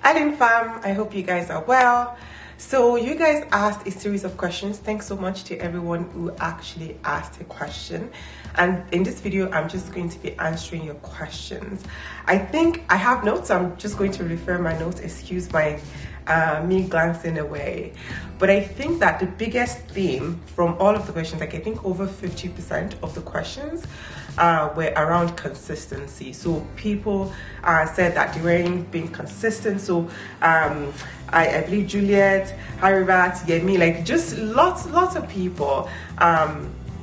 Island fam, I hope you guys are well. So you guys asked a series of questions. Thanks so much to everyone who actually asked a question. And in this video, I'm just going to be answering your questions. I think I have notes. I'm just going to refer my notes. Excuse my me glancing away. But I think that the biggest theme from all of the questions, like I think over 50% of the questions were around consistency. So people said that they weren't being consistent. So I believe Juliet, Haribat, Yemi, like just lots of people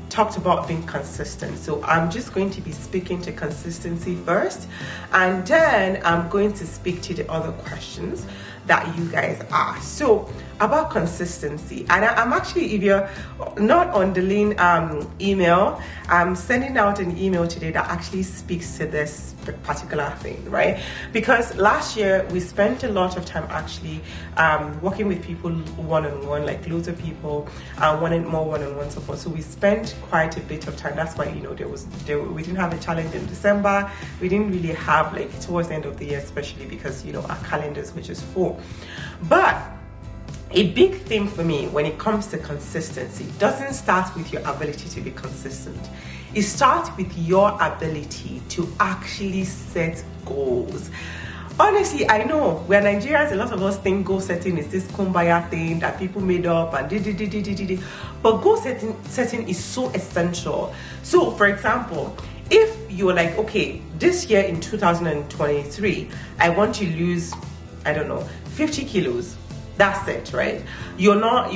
talked about being consistent. So I'm just going to be speaking to consistency first, and then I'm going to speak to the other questions that you guys asked. So about consistency, and I'm actually, if you're not on the lean email, I'm sending out an email today that actually speaks to this particular thing, right? Because last year we spent a lot of time actually working with people one-on-one, like loads of people wanted more one-on-one support. So we spent quite a bit of time. That's why, you know, we didn't have a challenge in December. We didn't really have, like, towards the end of the year, especially because, you know, our calendars were just full. But a big thing for me when it comes to consistency doesn't start with your ability to be consistent. It starts with your ability to actually set goals. Honestly, I know we're Nigerians, a lot of us think goal setting is this kumbaya thing that people made up and but goal setting is so essential. So for example, if you're like, okay, this year in 2023, I want to lose, I don't know, 50 kilos. That's it, right? You're not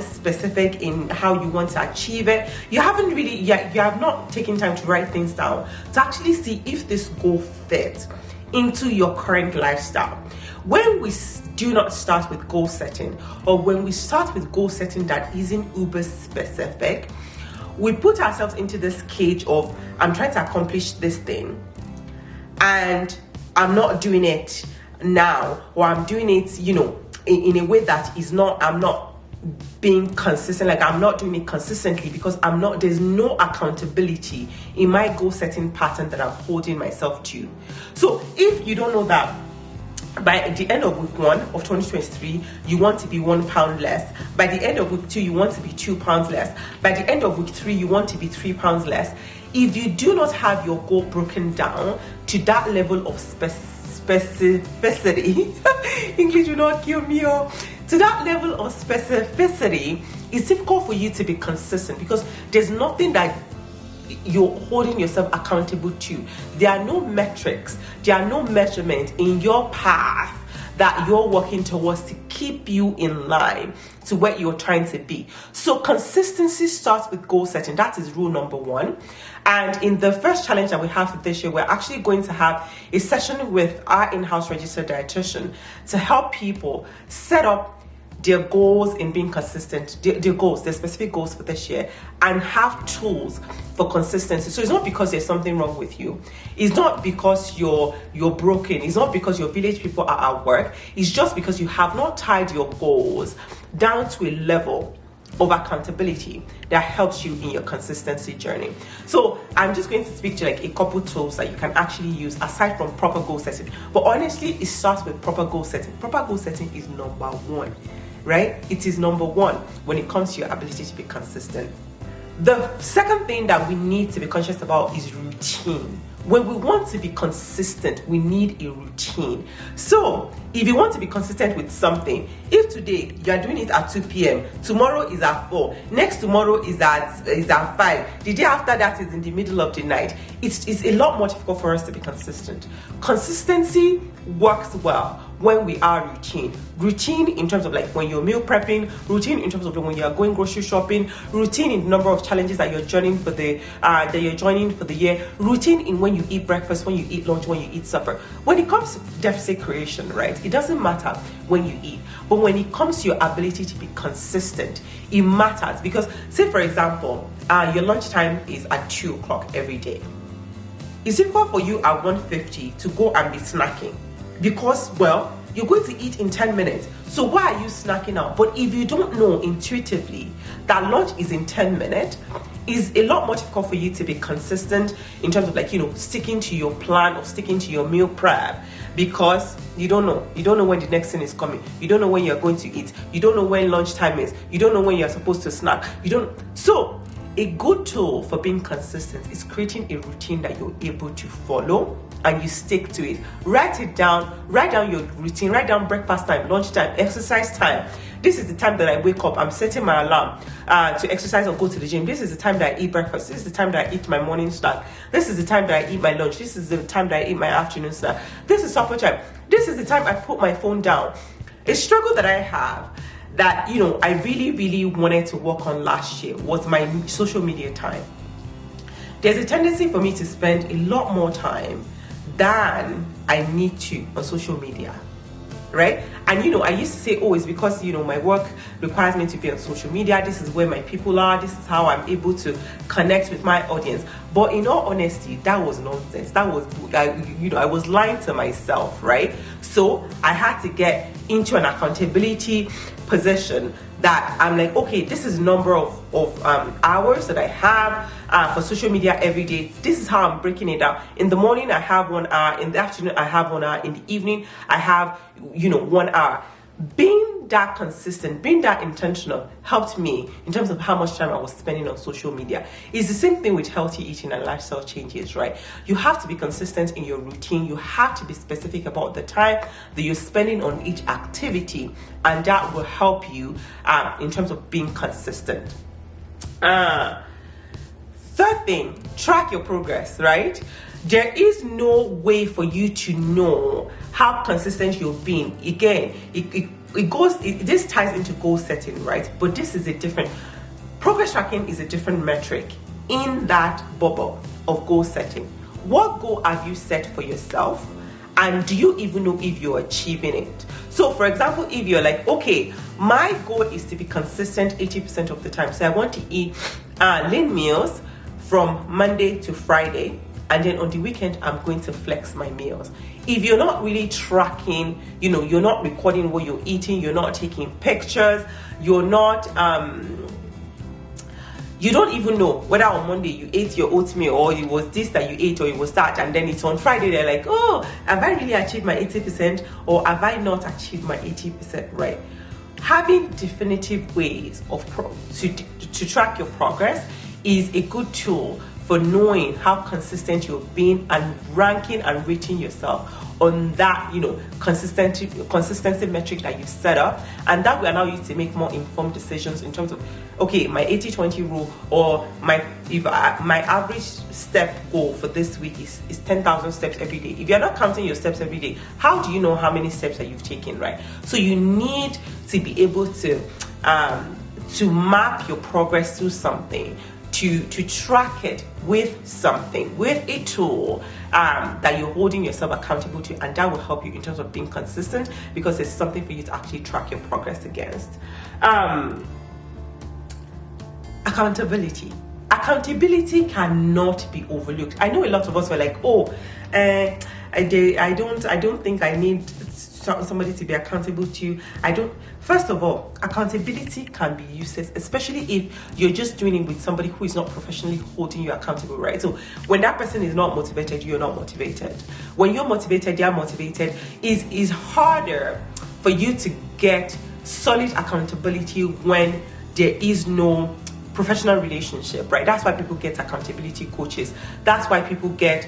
specific in how you want to achieve it. You haven't really yet, you have not taken time to write things down to actually see if this goal fits into your current lifestyle. When we do not start with goal setting, or when we start with goal setting that isn't uber specific, we put ourselves into this cage of, I'm trying to accomplish this thing and I'm not doing it now, or I'm doing it, you know, in a way that is not, I'm not being consistent, like I'm not doing it consistently because there's no accountability in my goal setting pattern that I'm holding myself to. So if you don't know that by the end of week 1 of 2023, you want to be 1 pound less. By the end of week 2, you want to be 2 pounds less. By the end of week 3, you want to be 3 pounds less. If you do not have your goal broken down to that level of specificity, English will not kill me, to that level of specificity, it's difficult for you to be consistent because there's nothing that you're holding yourself accountable to. There are no metrics, there are no measurements in your path that you're working towards to keep you in line to where you're trying to be. So consistency starts with goal setting. That is rule number 1. And in the first challenge that we have for this year, we're actually going to have a session with our in-house registered dietitian to help people set up their goals in being consistent, their specific goals for this year, and have tools for consistency. So it's not because there's something wrong with you. It's not because you're broken. It's not because your village people are at work. It's just because you have not tied your goals down to a level of accountability that helps you in your consistency journey. So I'm just going to speak to like a couple tools that you can actually use aside from proper goal setting. But honestly, it starts with proper goal setting. Proper goal setting is number 1. Right? It is number 1 when it comes to your ability to be consistent. The second thing that we need to be conscious about is routine. When we want to be consistent, we need a routine. So if you want to be consistent with something, if today you are doing it at 2 p.m., tomorrow is at 4, next tomorrow is at 5, the day after that is in the middle of the night, it's a lot more difficult for us to be consistent. Consistency works well when we are routine in terms of like when you're meal prepping, routine in terms of when you're going grocery shopping, routine in the number of challenges that you're joining for the year, routine in when you eat breakfast, when you eat lunch, when you eat supper. When it comes to deficit creation, right, it doesn't matter when you eat, but when it comes to your ability to be consistent, it matters. Because say for example, your lunchtime is at 2 o'clock every day. It's difficult for you at 1:50 to go and be snacking because, well, you're going to eat in 10 minutes. So why are you snacking out? But if you don't know intuitively that lunch is in 10 minutes, It's a lot more difficult for you to be consistent in terms of like, sticking to your plan or sticking to your meal prep, because you don't know when the next thing is coming. You don't know when you're going to eat. You don't know when lunchtime is. You don't know when you're supposed to snack. So a good tool for being consistent is creating a routine that you're able to follow and you stick to it. Write it down. Write down your routine. Write down breakfast time, lunchtime, exercise time. This is the time that I wake up. I'm setting my alarm to exercise or go to the gym. This is the time that I eat breakfast. This is the time that I eat my morning snack. This is the time that I eat my lunch. This is the time that I eat my afternoon snack. This is supper time. This is the time I put my phone down. A struggle that I have that, I really, really wanted to work on last year was my social media time. There's a tendency for me to spend a lot more time than I need to on social media, right? And I used to say, it's because my work requires me to be on social media. This is where my people are. This is how I'm able to connect with my audience. But in all honesty, that was nonsense. That was, I was lying to myself, right? So I had to get into an accountability position that I'm like, okay, this is the number of hours that I have for social media every day. This is how I'm breaking it down. In the morning, I have 1 hour. In the afternoon, I have 1 hour. In the evening, I have, 1 hour. Being that consistent, being that intentional helped me in terms of how much time I was spending on social media. It's the same thing with healthy eating and lifestyle changes, right? You have to be consistent in your routine. You have to be specific about the time that you're spending on each activity, and that will help you in terms of being consistent. Third thing, track your progress, right? There is no way for you to know how consistent you've been. Again, this ties into goal setting, right? But this is a different, progress tracking is a different metric in that bubble of goal setting. What goal have you set for yourself? And do you even know if you're achieving it? So for example, if you're like, okay, my goal is to be consistent 80% of the time. So I want to eat lean meals from Monday to Friday. And then on the weekend, I'm going to flex my meals. If you're not really tracking, you're not recording what you're eating, you're not taking pictures, you're not, you don't even know whether on Monday you ate your oatmeal or it was this that you ate or it was that, and then it's on Friday, they're like, oh, have I really achieved my 80% or have I not achieved my 80%, right? Having definitive ways of to track your progress is a good tool for knowing how consistent you've been and ranking and rating yourself on that, consistency metric that you've set up, and that will allow you to make more informed decisions in terms of, okay, my 80-20 rule, or my average step goal for this week is 10,000 steps every day. If you're not counting your steps every day, how do you know how many steps that you've taken, right? So you need to be able to map your progress through something, to track it with something, with a tool that you're holding yourself accountable to, and that will help you in terms of being consistent, because it's something for you to actually track your progress against. Accountability cannot be overlooked. I know a lot of us were like, I don't think I need somebody to be accountable to. First of all, accountability can be useless, especially if you're just doing it with somebody who is not professionally holding you accountable, right? So when that person is not motivated, you're not motivated. When you're motivated, they're motivated. It's harder for you to get solid accountability when there is no professional relationship, right? That's why people get accountability coaches. That's why people get,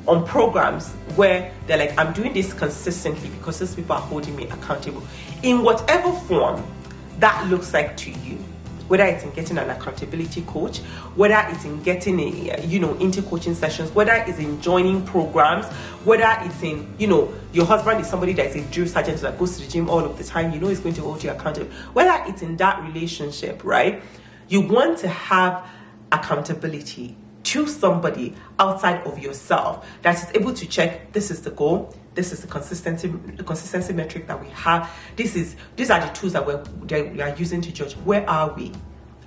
on programs where they're like, I'm doing this consistently because these people are holding me accountable. In whatever form that looks like to you, whether it's in getting an accountability coach, whether it's in getting into coaching sessions, whether it's in joining programs, whether it's in, your husband is somebody that is a drill sergeant that goes to the gym all of the time, he's going to hold you accountable. Whether it's in that relationship, right? You want to have accountability to somebody outside of yourself that is able to check, this is the goal, this is the consistency metric that we have, these are the tools that we are using to judge where are we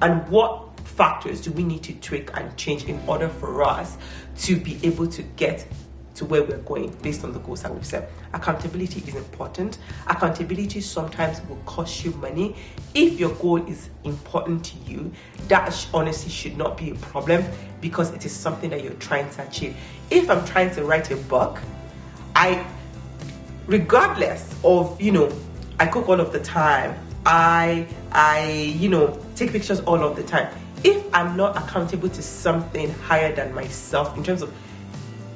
and what factors do we need to tweak and change in order for us to be able to get to where we're going based on the goals that we've set. Accountability is important. Accountability sometimes will cost you money. If your goal is important to you, that honestly should not be a problem, because it is something that you're trying to achieve. If I'm trying to write a book, regardless of, I cook all of the time, I take pictures all of the time. If I'm not accountable to something higher than myself, in terms of,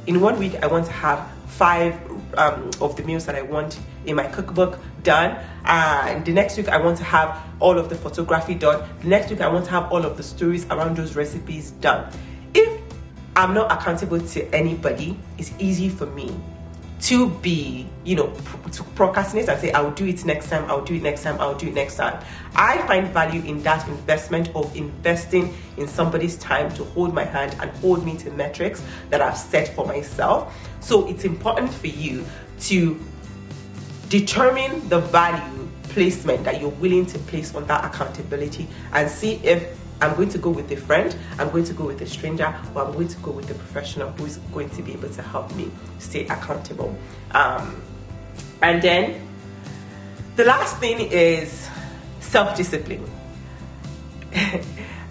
in 1 week I want to have 5 of the meals that I want in my cookbook done, and the next week I want to have all of the photography done, the next week I want to have all of the stories around those recipes done. If I'm not accountable to anybody, it's easy for me to be, to procrastinate and say, I'll do it next time, I'll do it next time, I'll do it next time. I find value in that investment of investing in somebody's time to hold my hand and hold me to metrics that I've set for myself. So it's important for you to determine the value placement that you're willing to place on that accountability, and see if I'm going to go with a friend, I'm going to go with a stranger, or I'm going to go with a professional who is going to be able to help me stay accountable. And then the last thing is self-discipline.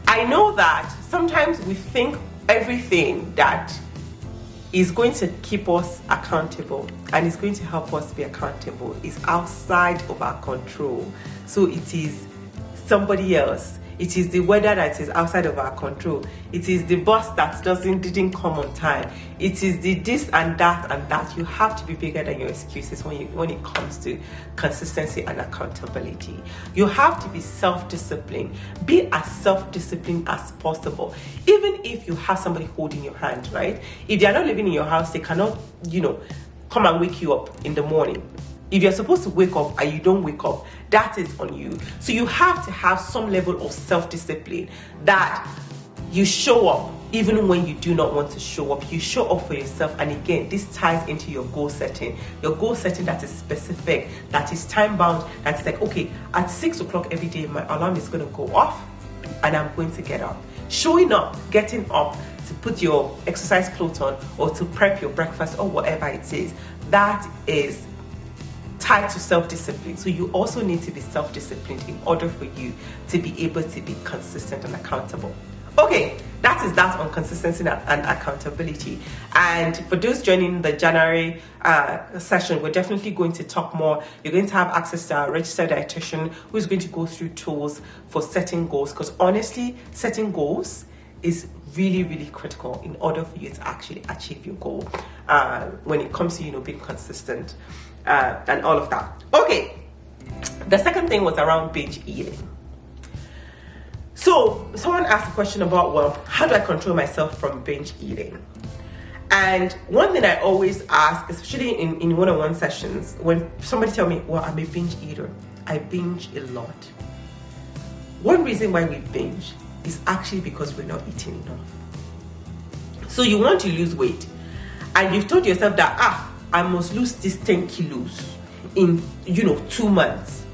I know that sometimes we think everything that is going to keep us accountable and is going to help us be accountable is outside of our control. So it is somebody else. It is the weather that is outside of our control. It is the bus that didn't come on time. It is the this and that and that. You have to be bigger than your excuses when it comes to consistency and accountability. You have to be self-disciplined. Be as self-disciplined as possible. Even if you have somebody holding your hand, right? If they are not living in your house, they cannot, come and wake you up in the morning. If you're supposed to wake up and you don't wake up, that is on you. So you have to have some level of self-discipline, that you show up even when you do not want to show up. You show up for yourself. And again, this ties into your goal setting. Your goal setting that is specific, that is time bound, that is like, okay, at 6 o'clock every day, my alarm is going to go off and I'm going to get up. Showing up, getting up to put your exercise clothes on or to prep your breakfast or whatever it is, that is tied to self-discipline. So you also need to be self-disciplined in order for you to be able to be consistent and accountable. Okay, that is that on consistency and accountability. And for those joining the January session, we're definitely going to talk more. You're going to have access to our registered dietitian who is going to go through tools for setting goals, because honestly, setting goals is really, really critical in order for you to actually achieve your goal when it comes to, being consistent and all of that. Okay, the second thing was around binge eating. So someone asked a question about, well, how do I control myself from binge eating? And one thing I always ask, especially in one-on-one sessions, when somebody tell me, well, I'm a binge eater, I binge a lot. One reason why we binge is actually because we're not eating enough. So you want to lose weight and you've told yourself that, I must lose this 10 kilos in, 2 months.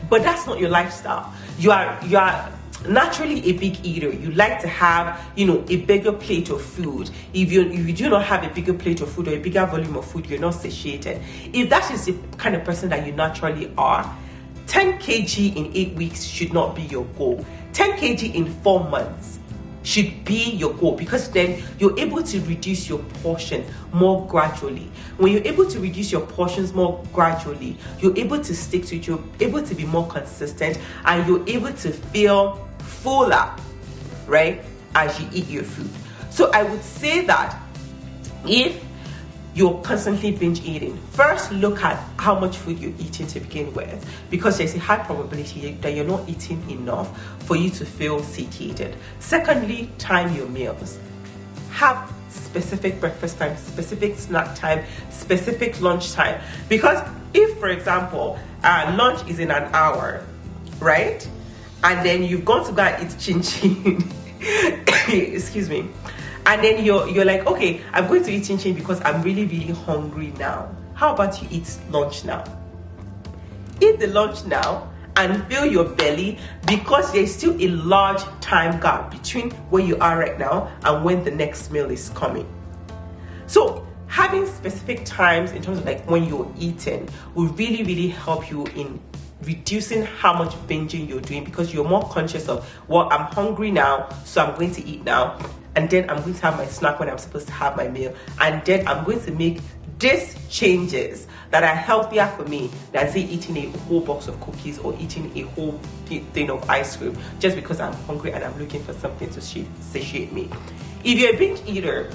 But that's not your lifestyle. You are naturally a big eater. You like to have, a bigger plate of food. If you do not have a bigger plate of food or a bigger volume of food, you're not satiated. If that is the kind of person that you naturally are, 10 kg in 8 weeks should not be your goal. 10 kg in 4 months should be your goal, because then you're able to reduce your portion more gradually. When you're able to reduce your portions more gradually, you're able to stick to it, you're able to be more consistent, and you're able to feel fuller, right, as you eat your food. So I would say that if you're constantly binge eating, first look at how much food you're eating to begin with, because there's a high probability that you're not eating enough for you to feel satiated. Secondly, time your meals. Have specific breakfast time, specific snack time, specific lunch time. Because if, for example, lunch is in an hour, right, and then you've gone to go and eat chin chin, excuse me, and then you're like, okay, I'm going to eat chin chin because I'm really, really hungry now. How about you eat lunch now? Eat the lunch now and fill your belly, because there's still a large time gap between where you are right now and when the next meal is coming. So having specific times in terms of like when you're eating will really help you in reducing how much binging you're doing, because you're more conscious of, well, I'm hungry now, so I'm going to eat now, and then I'm going to have my snack when I'm supposed to have my meal, and then I'm going to make these changes that are healthier for me than say eating a whole box of cookies or eating a whole thing of ice cream just because I'm hungry and I'm looking for something to satiate me. If you're a binge eater,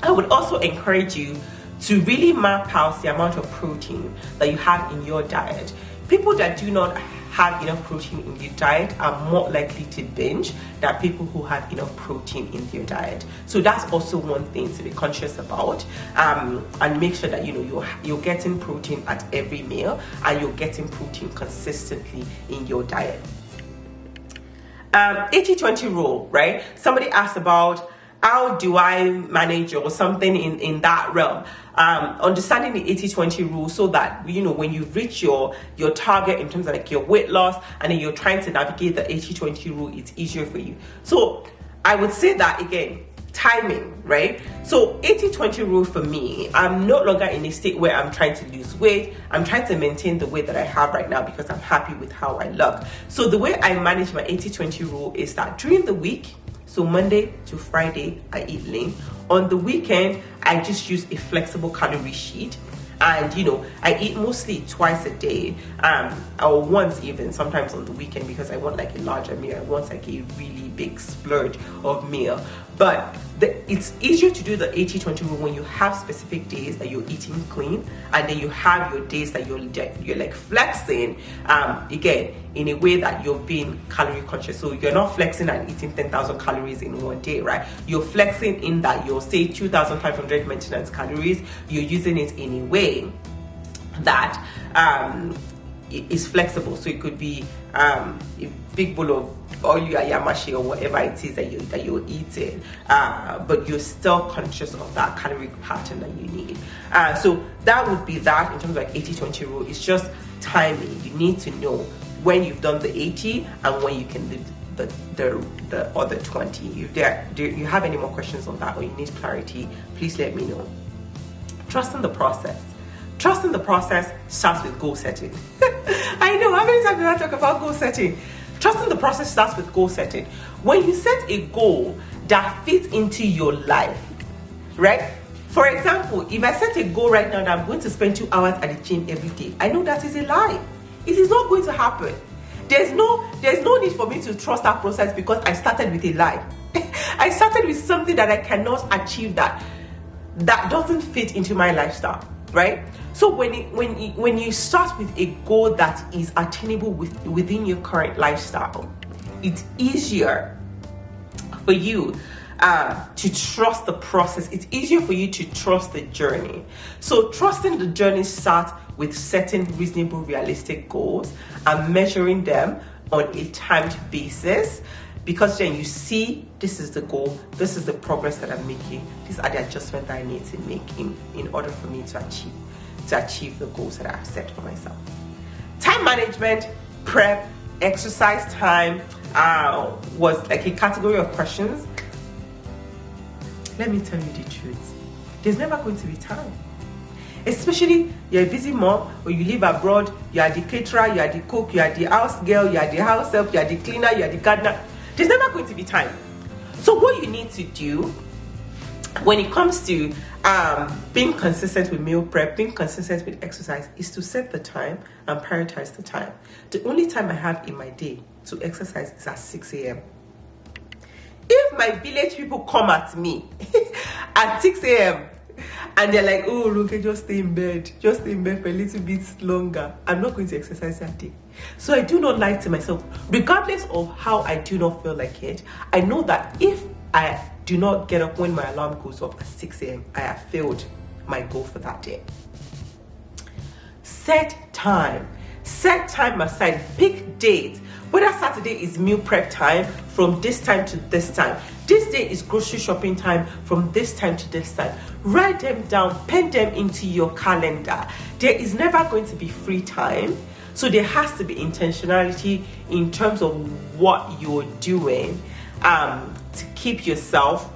I would also encourage you to really map out the amount of protein that you have in your diet. People that do not have enough protein in their diet are more likely to binge than people who have enough protein in their diet. So that's also one thing to be conscious about, and make sure that you're getting protein at every meal and you're getting protein consistently in your diet. 80-20 rule, right? Somebody asked about how do I manage or something in that realm. Understanding the 80-20 rule so that when you reach your target in terms of like your weight loss and then you're trying to navigate the 80-20 rule, it's easier for you. So I would say that again, timing, right? So 80-20 rule for me, I'm no longer in a state where I'm trying to lose weight. I'm trying to maintain the weight that I have right now because I'm happy with how I look. So the way I manage my 80-20 rule is that during the week, so Monday to Friday, I eat lean. On the weekend, I just use a flexible calorie sheet. And I eat mostly twice a day, or once even, sometimes on the weekend, because I want like a larger meal. I want like a really big splurge of meal. But it's easier to do the 80-20 rule when you have specific days that you're eating clean, and then you have your days that you're like flexing, again, in a way that you're being calorie conscious. So you're not flexing and eating 10,000 calories in one day, right? You're flexing in that you'll say 2,500 maintenance calories. You're using it in a way that is flexible. So it could be a big bowl of oil yamashi or whatever it is that you're eating, but you're still conscious of that calorie pattern that you need. So that would be that in terms of like 80-20 rule. It's just timing. You need to know when you've done the 80 and when you can do the other 20. If you have any more questions on that or you need clarity, please let me know. Trusting the process. Trusting the process starts with goal setting. I know, how many times did I talk about goal setting? Trusting the process starts with goal setting. When you set a goal that fits into your life, right? For example, if I set a goal right now that I'm going to spend 2 hours at the gym every day, I know that is a lie. It is not going to happen. There's no need for me to trust that process because I started with a lie. I started with something that I cannot achieve, that doesn't fit into my lifestyle, right? So when you start with a goal that is attainable within your current lifestyle, it's easier for you to trust the process. It's easier for you to trust the journey. So trusting the journey starts with setting reasonable, realistic goals and measuring them on a timed basis, because then you see, this is the goal, this is the progress that I'm making, these are the adjustments that I need to make in order for me to achieve the goals that I've set for myself. Time management, prep, exercise time was like a category of questions. Let me tell you the truth. There's never going to be time. Especially you're a busy mom or you live abroad, you are the caterer, you are the cook, you are the house girl, you are the house help, you are the cleaner, you are the gardener. There's never going to be time. So what you need to do when it comes to being consistent with meal prep, being consistent with exercise, is to set the time and prioritize the time. The only time I have in my day to exercise is at 6 a.m. If my village people come at me at 6 a.m. and they're like, oh, look, just stay in bed for a little bit longer, I'm not going to exercise that day. So I do not lie to myself. Regardless of how I do not feel like it, I know that if I do not get up when my alarm goes off at 6 a.m., I have failed my goal for that day. Set time. Set time aside. Pick dates. Whether Saturday is meal prep time from this time to this time. This day is grocery shopping time from this time to this time. Write them down. Pen them into your calendar. There is never going to be free time. So there has to be intentionality in terms of what you're doing to keep yourself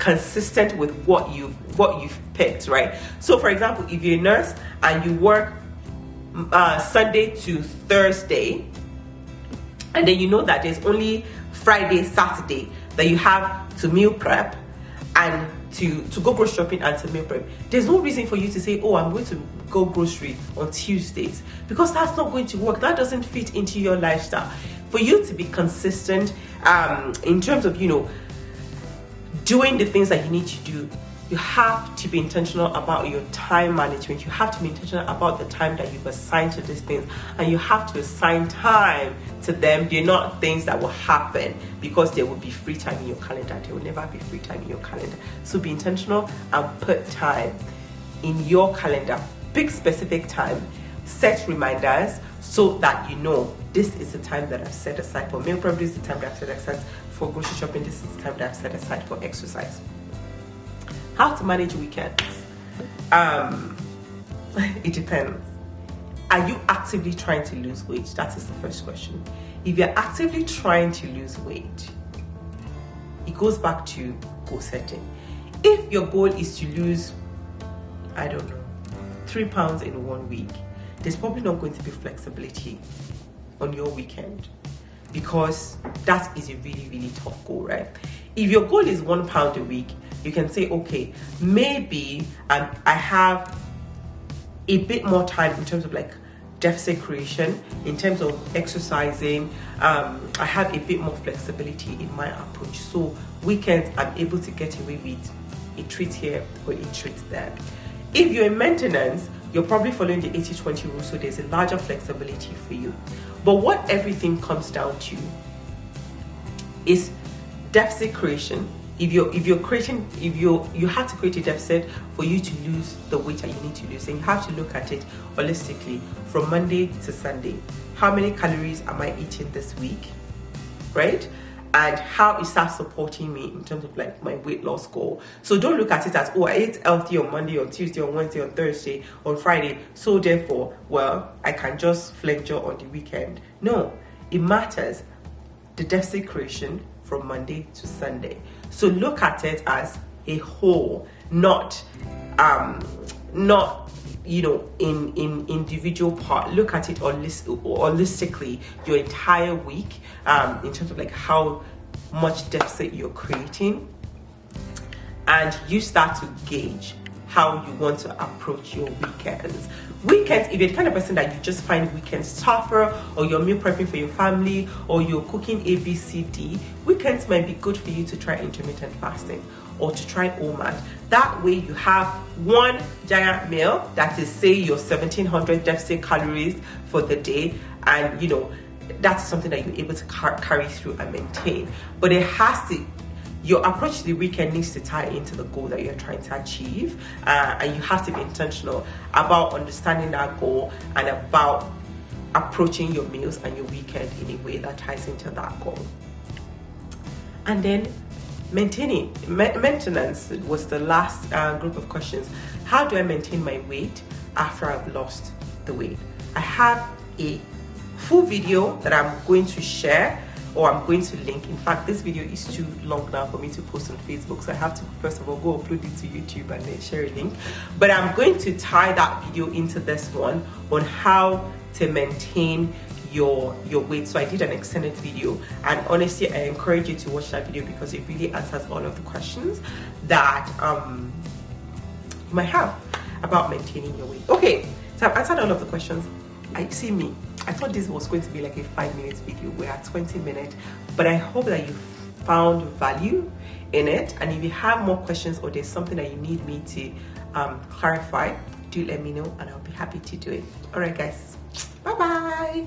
consistent with what you've picked, right? So for example, if you're a nurse and you work Sunday to Thursday, and then you know that there's only Friday, Saturday that you have to meal prep and to go grocery shopping and to meal prep, there's no reason for you to say, oh, I'm going to go grocery on Tuesdays, because that's not going to work. That doesn't fit into your lifestyle. For you to be consistent in terms of, you know, doing the things that you need to do, you have to be intentional about your time management. You have to be intentional about the time that you've assigned to these things, and you have to assign time to them. They're not things that will happen because there will be free time in your calendar. There will never be free time in your calendar. So be intentional and put time in your calendar. Pick specific time, set reminders so that you know this is the time that I've set aside for meal prep, this is the time that I've set aside for grocery shopping, this is the time that I've set aside for exercise. How to manage weekends? It depends. Are you actively trying to lose weight? That is the first question. If you're actively trying to lose weight, it goes back to goal setting. If your goal is to lose, I don't know, 3 pounds in 1 week, there's probably not going to be flexibility on your weekend, because that is a really, really tough goal, right? If your goal is 1 pound a week, you can say, okay, maybe I have a bit more time in terms of like deficit creation, in terms of exercising. I have a bit more flexibility in my approach. So weekends, I'm able to get away with a treat here or a treat there. If you're in maintenance, you're probably following the 80-20 rule, so there's a larger flexibility for you. But what everything comes down to is deficit creation. If you have to create a deficit for you to lose the weight that you need to lose, and you have to look at it holistically from Monday to Sunday. How many calories am I eating this week, right? And how is that supporting me in terms of like my weight loss goal? So don't look at it as, oh, I ate healthy on Monday, on Tuesday, on Wednesday, on Thursday, on Friday, so therefore, well, I can just flenture on the weekend. No, it matters the deficit creation from Monday to Sunday. So look at it as a whole, not you know, in individual part. Look at it holistically, your entire week, in terms of like how much deficit you're creating, and you start to gauge how you want to approach your weekends. Weekends, if you're the kind of person that you just find weekends tougher, or you're meal prepping for your family, or you're cooking A, B, C, D, weekends might be good for you to try intermittent fasting or to try OMAD. That way you have one giant meal that is, say, your 1700 deficit calories for the day, and you know, that's something that you're able to carry through and maintain. But it has to, your approach to the weekend needs to tie into the goal that you're trying to achieve, and you have to be intentional about understanding that goal and about approaching your meals and your weekend in a way that ties into that goal. And then maintenance was the last group of questions. How do I maintain my weight after I've lost the weight? I have a full video that I'm going to share, or I'm going to link. In fact, this video is too long now for me to post on Facebook, so I have to first of all go upload it to YouTube and then share a link. But I'm going to tie that video into this one on how to maintain your weight. So I did an extended video, and honestly I encourage you to watch that video because it really answers all of the questions that you might have about maintaining your weight. Okay, so I've answered all of the questions. I thought this was going to be like a 5-minute video. We're at 20 minutes, but I hope that you found value in it. And if you have more questions or there's something that you need me to clarify, do let me know and I'll be happy to do it. All right, guys, bye bye.